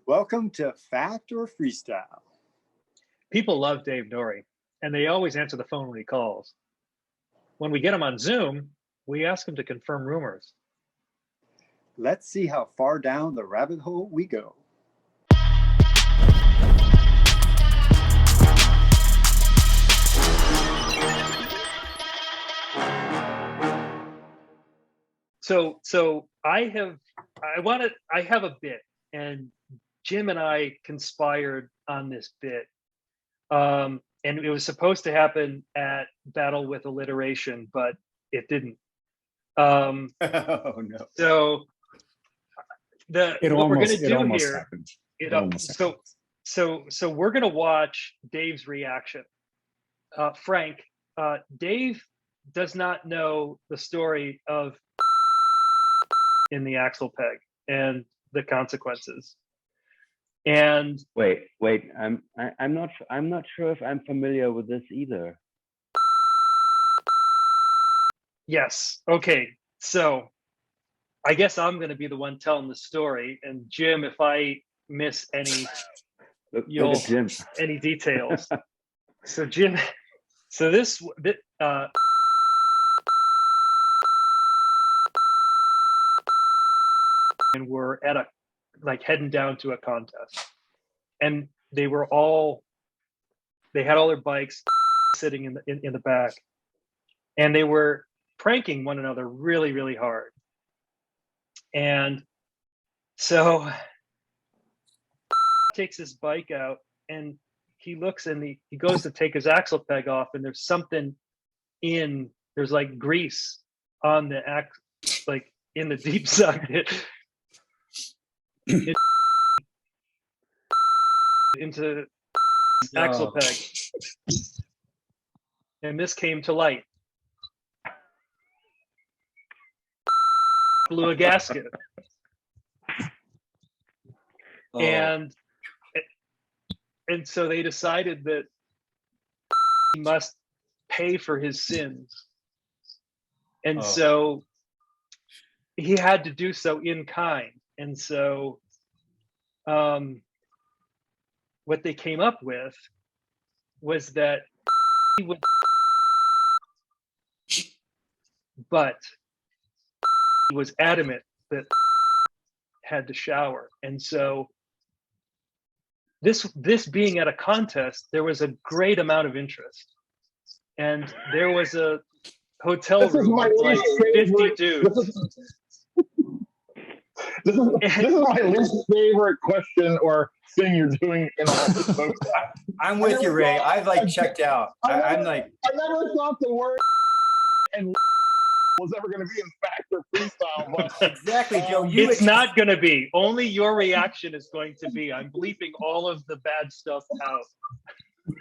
Welcome to Fact or Freestyle. People love Dave Nourie, and they always answer the phone when he calls. When we get him on Zoom, we ask him to confirm rumors. Let's see how far down the rabbit hole we go. So I have a bit, and Jim and I conspired on this bit. And it was supposed to happen at Battle with Alliteration, but it didn't. Oh no. So what we're gonna do here, happened. So we're gonna watch Dave's reaction. Frank, Dave does not know the story of in the axle peg and the consequences. And wait, I'm not sure if I'm familiar with this either. Yes. Okay. So I guess I'm going to be the one telling the story, and Jim, if I miss any, any details. So Jim, and we're at heading down to a contest, and they had all their bikes sitting in the back, and they were pranking one another really, really hard. And so takes his bike out, and he looks, and he goes to take his axle peg off, and there's something there's like grease on the like in the deep socket. Into axle peg, and this came to light. Blew a gasket. And so they decided that he must pay for his sins, and so he had to do so in kind. And so what they came up with was that he would, but he was adamant that had to shower. And so this being at a contest, there was a great amount of interest, and there was a hotel room with like 50 dudes. This is my least favorite question or thing you're doing in all this. I'm with you, Ray. I've checked out. I never thought the word and was ever going to be in fact or freestyle. But exactly, Joe. It's not going to be. Only your reaction is going to be. I'm bleeping all of the bad stuff out.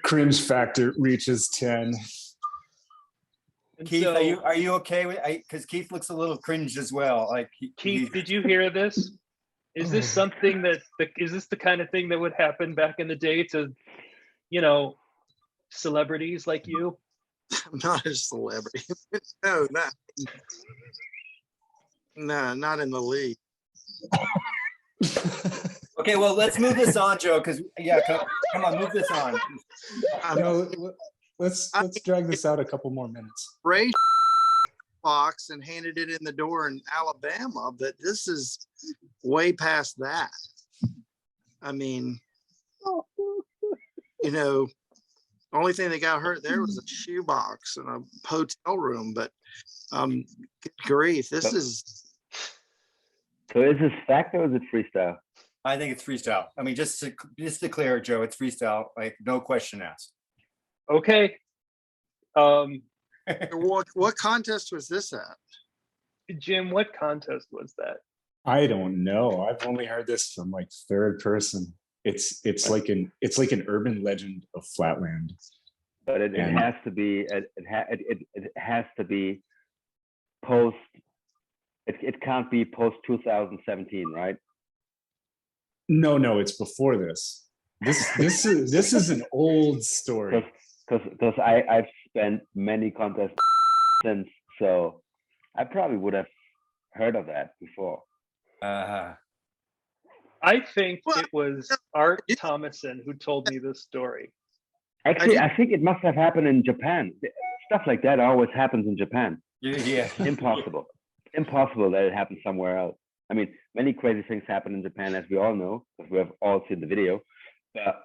Cringe factor reaches 10. And Keith, so, are you okay with? Because Keith looks a little cringed as well. Keith, did you hear this? Is this something is this the kind of thing that would happen back in the day to, celebrities like you? I'm not a celebrity. No, not in the league. Okay, well, let's move this on, Joe. Because come on, move this on. Let's drag this out a couple more minutes. Ray box and handed it in the door in Alabama, but this is way past that. I mean, only thing that got hurt there was a shoebox in a hotel room, but good grief, this is. So is this fact or is it freestyle? I think it's freestyle. I mean, just to clear, Joe, it's freestyle. No question asked. Okay. What contest was this at? Jim, what contest was that? I don't know. I've only heard this from third person. It's like an urban legend of Flatland. But it has to be it has to be post. It can't be post 2017, right? No, it's before this. This is an old story. Because I've spent many contests since, so I probably would have heard of that before. I think Well, it was Art Thomason who told me this story. Actually, I think it must have happened in Japan. Stuff like that always happens in Japan. Yeah. Impossible. Impossible that it happens somewhere else. I mean, many crazy things happen in Japan, as we all know, because we have all seen the video. But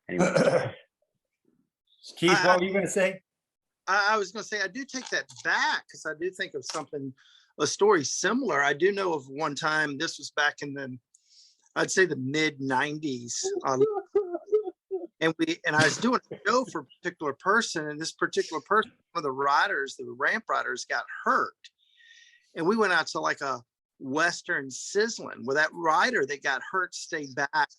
anyway, Keith, what were you going to say? I was going to say, I do take that back because I do think of something, a story similar. I do know of one time, this was back in the, I'd say the mid 90s. And I was doing a show for a particular person, and this particular person, one of the riders, the ramp riders, got hurt. And we went out to like a Western sizzling where that rider that got hurt stayed back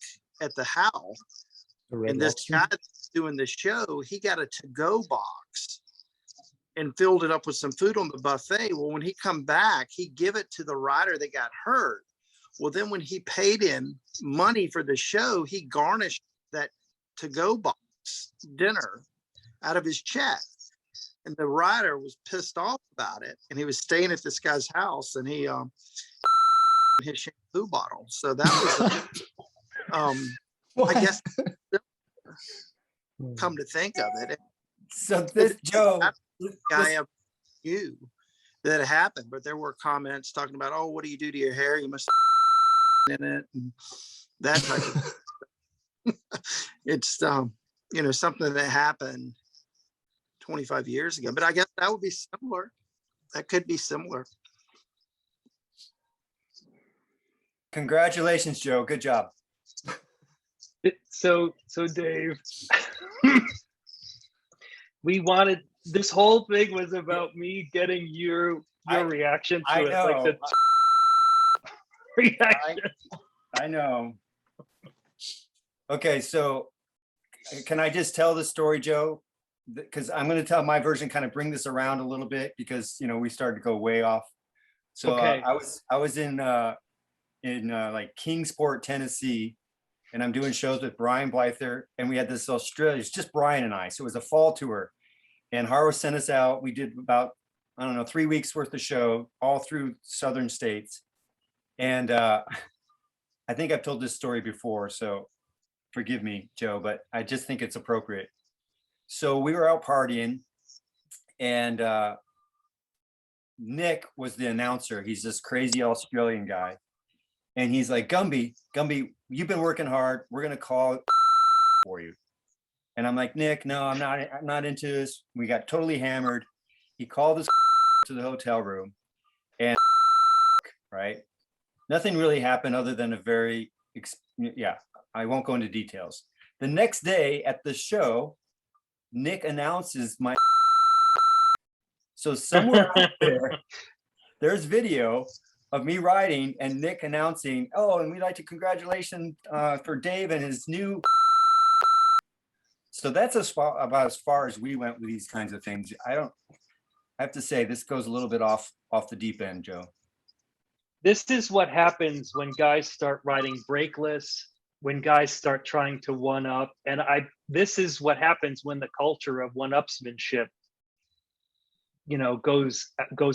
at the house. And this guy that's doing the show, he got a to-go box and filled it up with some food on the buffet. Well, when he come back, he give it to the rider that got hurt. Well, then when he paid him money for the show, he garnished that to-go box dinner out of his check. And the rider was pissed off about it. And he was staying at this guy's house, and he his shampoo bottle. So that was I guess come to think of it. So this Joe, I knew that it happened, but there were comments talking about, oh, what do you do to your hair? You must in it and that type of thing. It's you know, something that happened 25 years ago, but I guess that would be similar. That could be similar. congratulations, Joe. Good job. So Dave, we wanted, this whole thing was about me getting your reaction to it. know. Like the reaction. I know. Okay, so can I just tell the story, Joe? Because I'm going to tell my version, kind of bring this around a little bit, because you know we started to go way off. So Okay. I was in like Kingsport, Tennessee, and I'm doing shows with Brian Blyther, and we had this Australia. It's just Brian and I, so it was a fall tour, and Haro sent us out. We did about, I don't know, 3 weeks worth of show all through southern states, and I think I've told this story before, so forgive me, Joe, but I just think it's appropriate. So we were out partying, and Nick was the announcer. He's this crazy Australian guy. And he's like, Gumby, you've been working hard. We're going to call for you. And I'm like, Nick, no, I'm not into this. We got totally hammered. He called us to the hotel room, and right. Nothing really happened other than a very, I won't go into details. The next day at the show, Nick announces my. So somewhere out there, there's video of me riding and Nick announcing, oh, and we'd like to congratulations for Dave and his new. So that's about as far as we went with these kinds of things. I have to say, this goes a little bit off the deep end, Joe. This is what happens when guys start riding brakeless, when guys start trying to one up. And this is what happens when the culture of one-upsmanship, you know, goes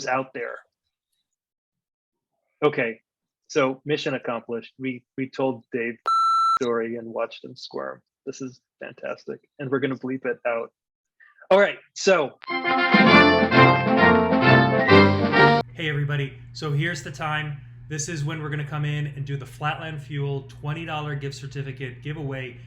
out there. Okay, so mission accomplished. We told Dave the story and watched him squirm. This is fantastic. And we're gonna bleep it out. All right, so. Hey everybody, so here's the time. This is when we're gonna come in and do the Flatland Fuel $20 gift certificate giveaway.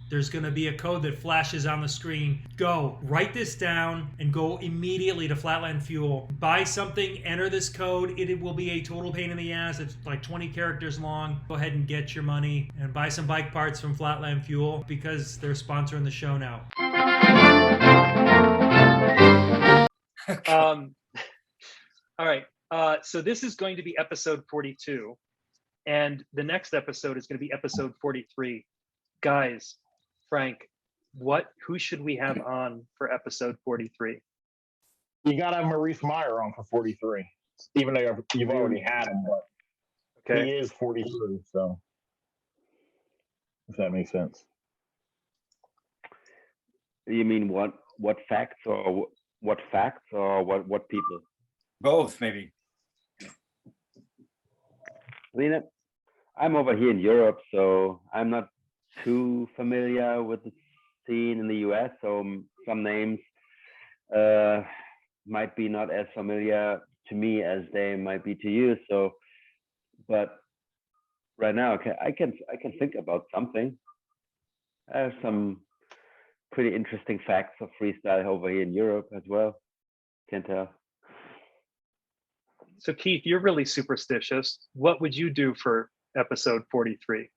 There's gonna be a code that flashes on the screen. Go, write this down and go immediately to Flatland Fuel. Buy something, enter this code. It will be a total pain in the ass. It's like 20 characters long. Go ahead and get your money and buy some bike parts from Flatland Fuel because they're sponsoring the show now. All right, so this is going to be episode 42, and the next episode is going to be episode 43. Guys, Frank, who should we have on for episode 43? You got to have Maurice Meyer on for 43, even though you've already had him, but Okay. he is 43, so if that makes sense. you mean what facts or what people? Both, maybe. I mean, I'm over here in Europe, so I'm not too familiar with the scene in the US. So some names might be not as familiar to me as they might be to you. So, but right now, I can think about something. I have some pretty interesting facts of freestyle over here in Europe as well. Can tell. So Keith, you're really superstitious. What would you do for episode 43?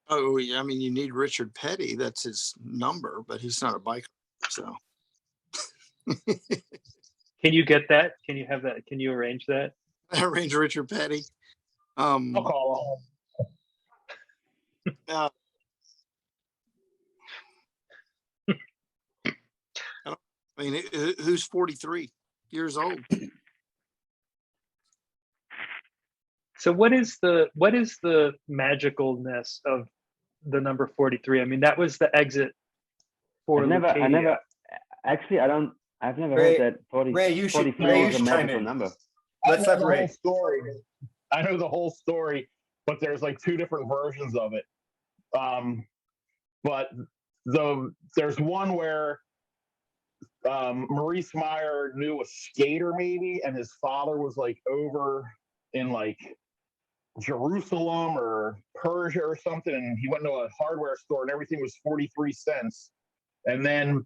Oh, yeah, I mean, you need Richard Petty. That's his number, but he's not a biker. So Can you get that? Can you have that? Can you arrange that? arrange Richard Petty. I'll call I mean, who's 43 years old? So what is the magicalness of the number 43? I mean, that was the exit for I've never actually I've never Ray- heard that 40, Ray, you should- 43 Ray, you is a should chime magical in. number. Let's I have know the Ray. whole story. I know the whole story, but there's like two different versions of it. But there's one where Maurice Meyer knew a skater maybe, and his father was like over in like Jerusalem or Persia or something, and he went to a hardware store and everything was 43 cents. And then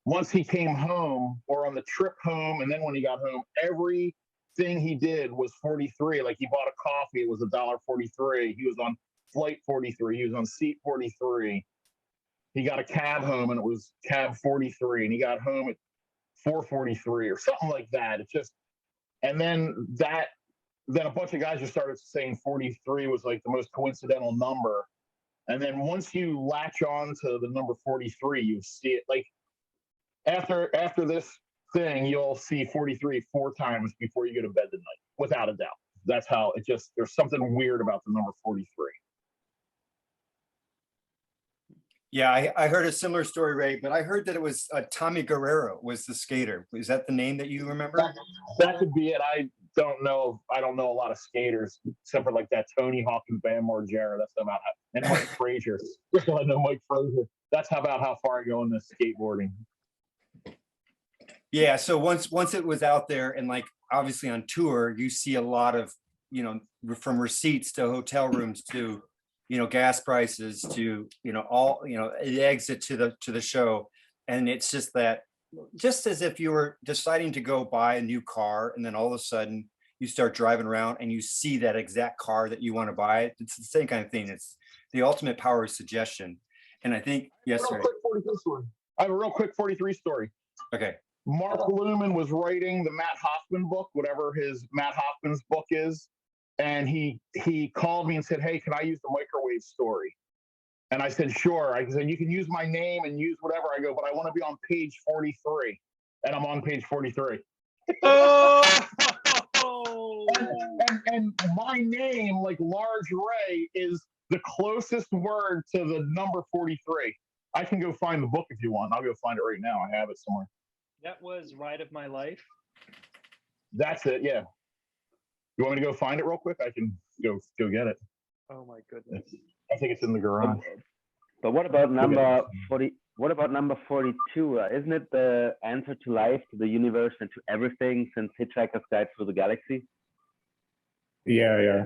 once he came home, or on the trip home, and then when he got home, everything he did was 43. Like he bought a coffee, it was $1.43. He was on flight 43. He was on seat 43. He got a cab home and it was cab 43. And he got home at 4:43 or something like that. It's just, and then a bunch of guys just started saying 43 was like the most coincidental number. And then once you latch on to the number 43, you see it like after this thing, you'll see 43 4 times before you go to bed tonight, without a doubt. That's how it just, there's something weird about the number 43. Yeah, I heard a similar story, Ray, but I heard that it was Tommy Guerrero was the skater. Is that the name that you remember? That could be it. I don't know a lot of skaters except for like that Tony Hawk and Bam Margera. That's about how, and Mike Frazier. I know Mike Frazier. That's about how far I go in this skateboarding. Yeah, so once it was out there, and like obviously on tour, you see a lot of, you know, from receipts to hotel rooms to, you know, gas prices to, you know, all, you know, the exit to the show. And it's just that, just as if you were deciding to go buy a new car, and then all of a sudden you start driving around and you see that exact car that you want to buy. It's the same kind of thing. It's the ultimate power of suggestion. And I think, yes, sir. I have a real quick 43 story. Okay. Mark Lumen was writing the Matt Hoffman book, whatever his Matt Hoffman's book is. And he called me and said, "Hey, can I use the microwave story?" And I said, "Sure." I said, "You can use my name and use whatever." I go, "But I want to be on page 43." And I'm on page 43. Oh! and my name, like Large Ray, is the closest word to the number 43. I can go find the book if you want. I'll go find it right now. I have it somewhere. That was Ride of My Life. That's it. Yeah. You want me to go find it real quick? I can go get it. Oh my goodness. I think it's in the garage. But what about number 40? What about number 42? Isn't it the answer to life, to the universe, and to everything since Hitchhiker's Guide Through the Galaxy? Yeah.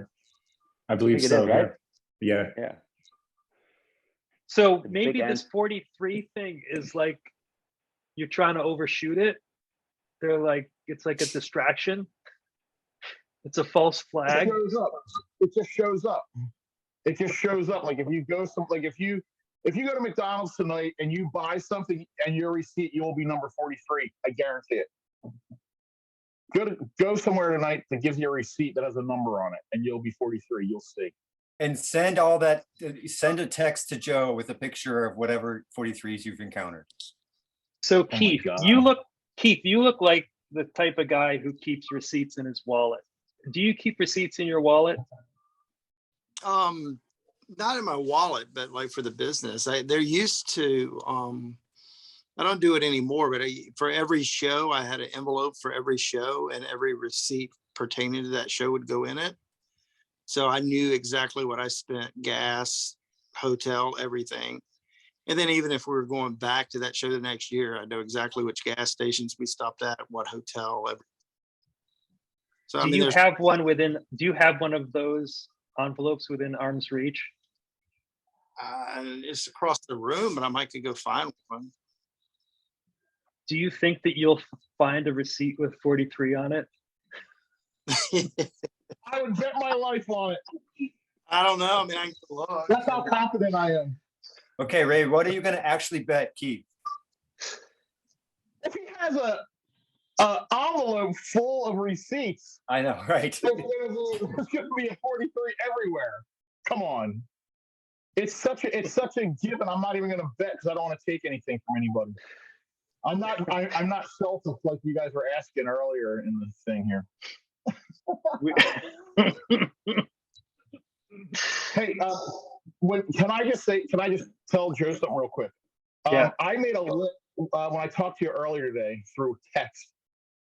I believe think it so. is, right? Yeah. So It's a maybe big this 43 thing is like you're trying to overshoot it. They're like, it's like a distraction. It's a false flag. It just shows up. It just shows up. Like if you go if you go to McDonald's tonight and you buy something and your receipt, you will be number 43. I guarantee it. Go somewhere tonight that gives you a receipt that has a number on it, and you'll be 43. You'll see. And send a text to Joe with a picture of whatever 43s you've encountered. So Keith, you look like the type of guy who keeps receipts in his wallet. Do you keep receipts in your wallet? Not in my wallet, but like for the business. They're used to, I don't do it anymore, but for every show, I had an envelope for every show, and every receipt pertaining to that show would go in it. So I knew exactly what I spent, gas, hotel, everything. And then even if we were going back to that show the next year, I know exactly which gas stations we stopped at, what hotel. So I Do mean, you there's have one within? Do you have one of those envelopes within arm's reach? it's across the room, but I might could go find one. Do you think that you'll find a receipt with 43 on it? I would bet my life on it. I don't know. I mean, I can look. That's how confident I am. Okay, Ray, what are you going to actually bet, Keith? If he has a envelope full of receipts, I know, right? there's going to be a 43 everywhere. Come on. It's such a given. I'm not even going to bet because I don't want to take anything from anybody. I'm not selfish like you guys were asking earlier in the thing here. Hey, can I just tell Joe something real quick? Yeah. I made a list when I talked to you earlier today through text.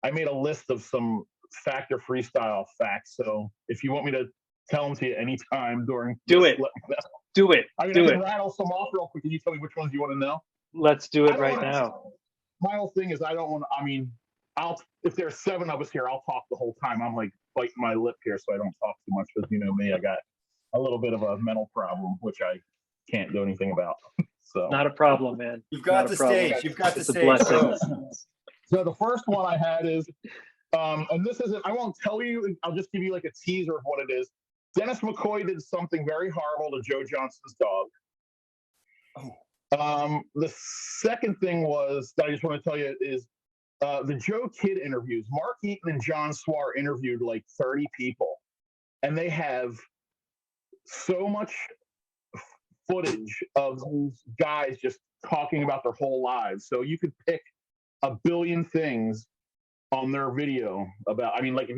I made a list of some Factor Freestyle facts. So if you want me to tell them to you anytime during, Do it. Do it. I mean, Do I can it. rattle some off real quick. Can you tell me which ones you want to know? Let's do I it don't right wanna- now. My whole thing is I don't want. I mean, if there's 7 of us here, I'll talk the whole time. I'm like biting my lip here so I don't talk too much because you know me, I got a little bit of a mental problem which I can't do anything about. So Not a problem, man. You've got Not the a problem. stage. You've got the It's a stage. blessing. So the first one I had is, and this isn't. I won't tell you. I'll just give you like a teaser of what it is. Dennis McCoy did something very horrible to Joe Johnston's dog. The second thing was that I just want to tell you is the Joe Kidd interviews. Mark Eaton and John Swar interviewed like 30 people, and they have so much footage of these guys just talking about their whole lives. So you could pick a billion things on their video about. I mean, like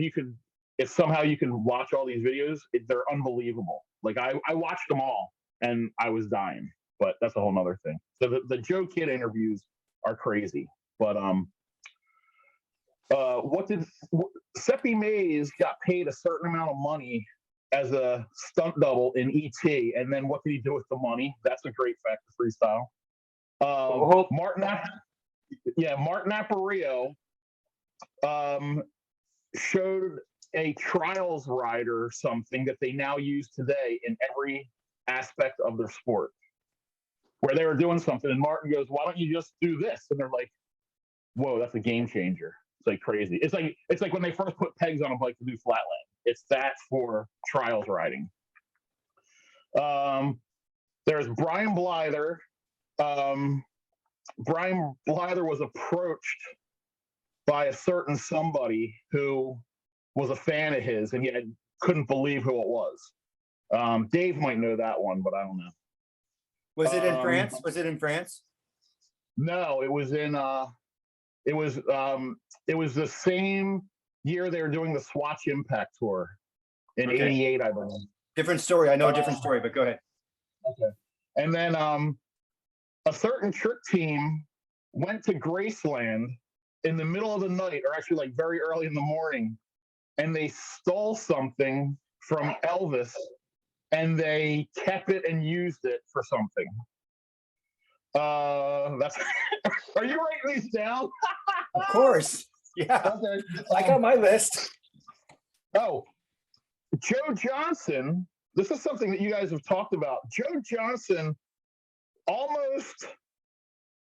if somehow you can watch all these videos, they're unbelievable. Like I watched them all, and I was dying. But that's a whole nother thing. So the Joe Kidd interviews are crazy. But Seppi Mays got paid a certain amount of money as a stunt double in ET, and then what did he do with the money? That's a great fact of freestyle. Martin Appario showed a trials rider something that they now use today in every aspect of their sport, where they were doing something, and Martin goes, "Why don't you just do this?" And they're like, "Whoa, that's a game changer." It's like crazy. It's like when they first put pegs on a bike to do flatland. It's that for trials riding. There's Brian Blyther. Brian Blyther was approached by a certain somebody who was a fan of his, and he couldn't believe who it was. Dave might know that one, but I don't know. Was it in France? Was it in France? No, it was in it was the same year they were doing the Swatch Impact Tour in '88, I believe. Different story. I know a different story, but go ahead. Okay. And then a certain trick team went to Graceland in the middle of the night, or actually like very early in the morning, and they stole something from Elvis, and they kept it and used it for something. That's. Are you writing these down? Of course. Yeah. Okay. I got my list. Oh, Joe Johnson. This is something that you guys have talked about. Joe Johnson almost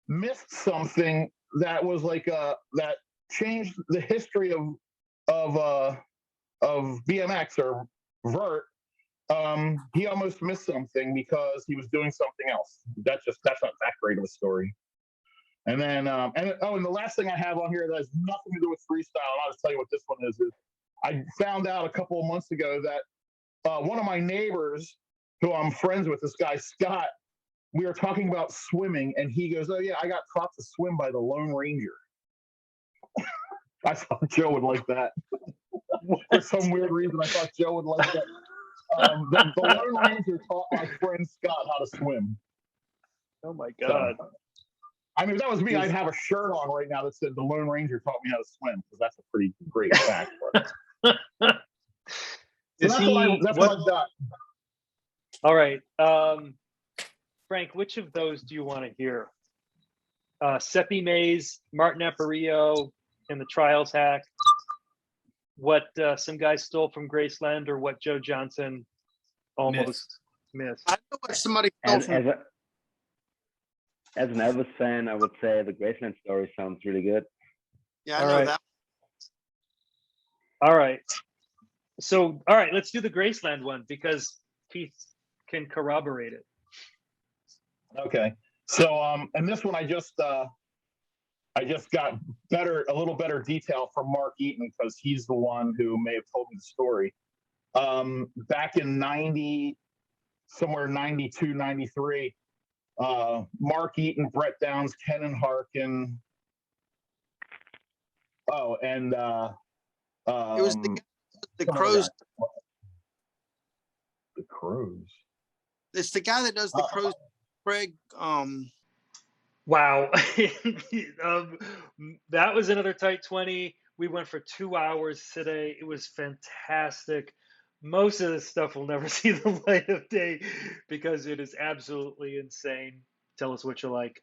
missed something that was like that changed the history of BMX or vert. He almost missed something because he was doing something else. That's not that great of a story. And then and the last thing I have on here that has nothing to do with freestyle, and I'll just tell you what this one is I found out a couple of months ago that one of my neighbors, who I'm friends with, this guy Scott, we were talking about swimming, and he goes, "Oh yeah, I got taught to swim by the Lone Ranger." I thought Joe would like that. For some weird reason, I thought Joe would like that. The Lone Ranger taught my friend Scott how to swim. Oh my God. So, I mean, if that was me, I'd have a shirt on right now that said the Lone Ranger taught me how to swim, because that's a pretty great fact. So Is that's what I've got. All right. Frank, which of those do you want to hear? Seppi Mays, Martin Aparicio, and the Trials hack. What some guys stole from Graceland, or what Joe Johnson almost missed. I know what somebody stole As, from. as an Elvis fan, I would say the Graceland story sounds really good. Yeah, I All know right. that. All right. So, all right, let's do the Graceland one because Keith can corroborate it. Okay. So and this one I just got a little better detail from Mark Eaton because he's the one who may have told me the story. Back in 92, 93, Mark Eaton, Brett Downs, Kenan Harkin. Oh, and It was the Crows. The Crows. It's the guy that does the Crows. Craig. Wow. That was another tight 20. We went for 2 hours today. It was fantastic. Most of this stuff will never see the light of day because it is absolutely insane. Tell us what you like.